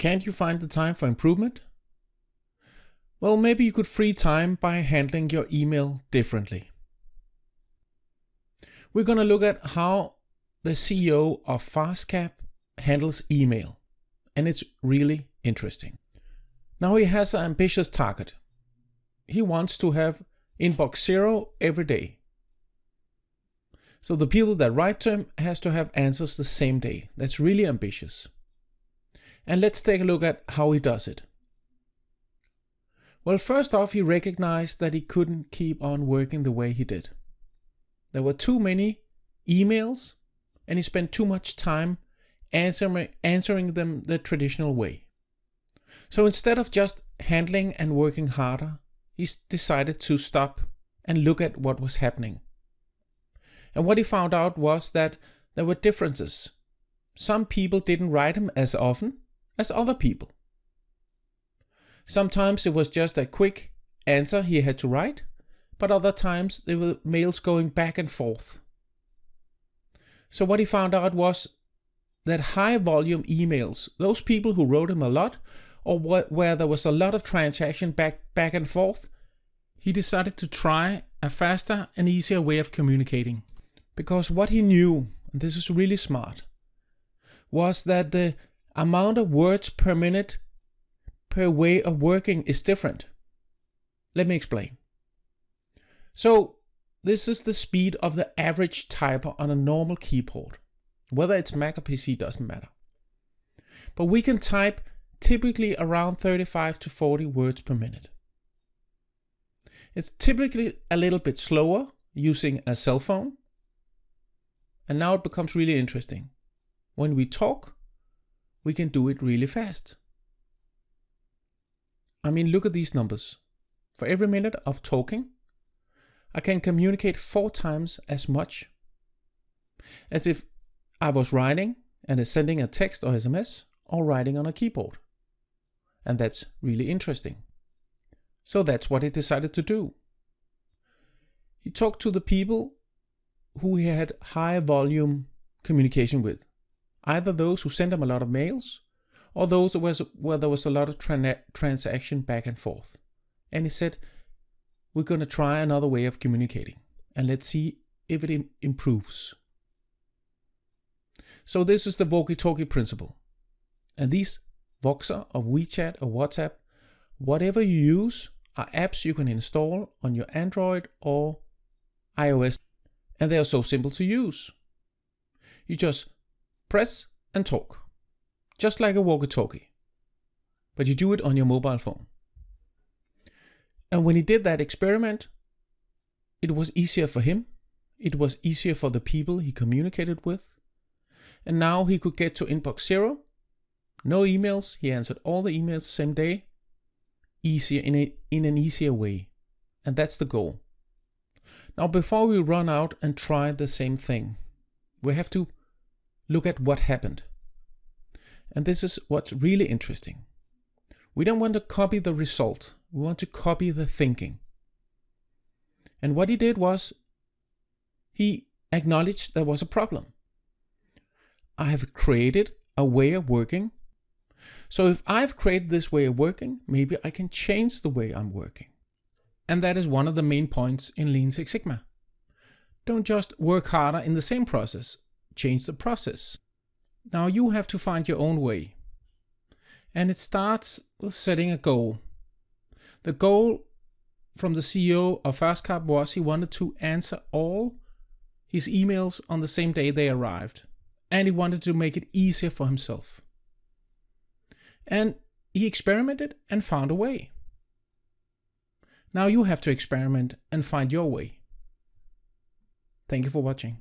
Can't you find the time for improvement? Well, maybe you could free time by handling your email differently. We're going to look at how the CEO of Fastcap handles email, and it's really interesting. Now he has an ambitious target. He wants to have inbox 0 every day. So the people that write to him has to have answers the same day. That's really ambitious. And let's take a look at how he does it. Well, first off, he recognized that he couldn't keep on working the way he did. There were too many emails, and he spent too much time answering them the traditional way. So instead of just handling and working harder, he decided to stop and look at what was happening. And what he found out was that there were differences. Some people didn't write him as often as other people. Sometimes it was just a quick answer he had to write, but other times there were mails going back and forth. So what he found out was that high volume emails, those people who wrote him a lot, or where there was a lot of transaction back and forth, he decided to try a faster and easier way of communicating. Because what he knew, and this is really smart, was that the amount of words per minute per way of working is different. Let me explain. So this is the speed of the average typer on a normal keyboard. Whether it's Mac or PC doesn't matter. But we can type typically around 35 to 40 words per minute. It's typically a little bit slower using a cell phone. And now it becomes really interesting. When we talk, we can do it really fast. I mean, look at these numbers. For every minute of talking, I can communicate 4 times as much as if I was writing and is sending a text or SMS or writing on a keyboard. And that's really interesting. So that's what he decided to do. He talked to the people who he had high volume communication with. Either those who sent him a lot of mails, or those where there was a lot of transaction back and forth. And he said, we're going to try another way of communicating, and let's see if it improves. So this is the walkie-talkie principle. And these Voxer or WeChat or WhatsApp, whatever you use, are apps you can install on your Android or iOS. And they are so simple to use. You just press and talk, just like a walkie-talkie. But you do it on your mobile phone. And when he did that experiment, it was easier for him. It was easier for the people he communicated with. And now he could get to inbox 0. No emails. He answered all the emails same day. Easier in an easier way. And that's the goal. Now, before we run out and try the same thing, we have to look at what happened. And this is what's really interesting. We don't want to copy the result. We want to copy the thinking. And what he did was, he acknowledged there was a problem. I have created a way of working. So if I've created this way of working, maybe I can change the way I'm working. And that is one of the main points in Lean Six Sigma. Don't just work harder in the same process. Change the process. Now you have to find your own way. And it starts with setting a goal. The goal from the CEO of Fastcap was he wanted to answer all his emails on the same day they arrived. And he wanted to make it easier for himself. And he experimented and found a way. Now you have to experiment and find your way. Thank you for watching.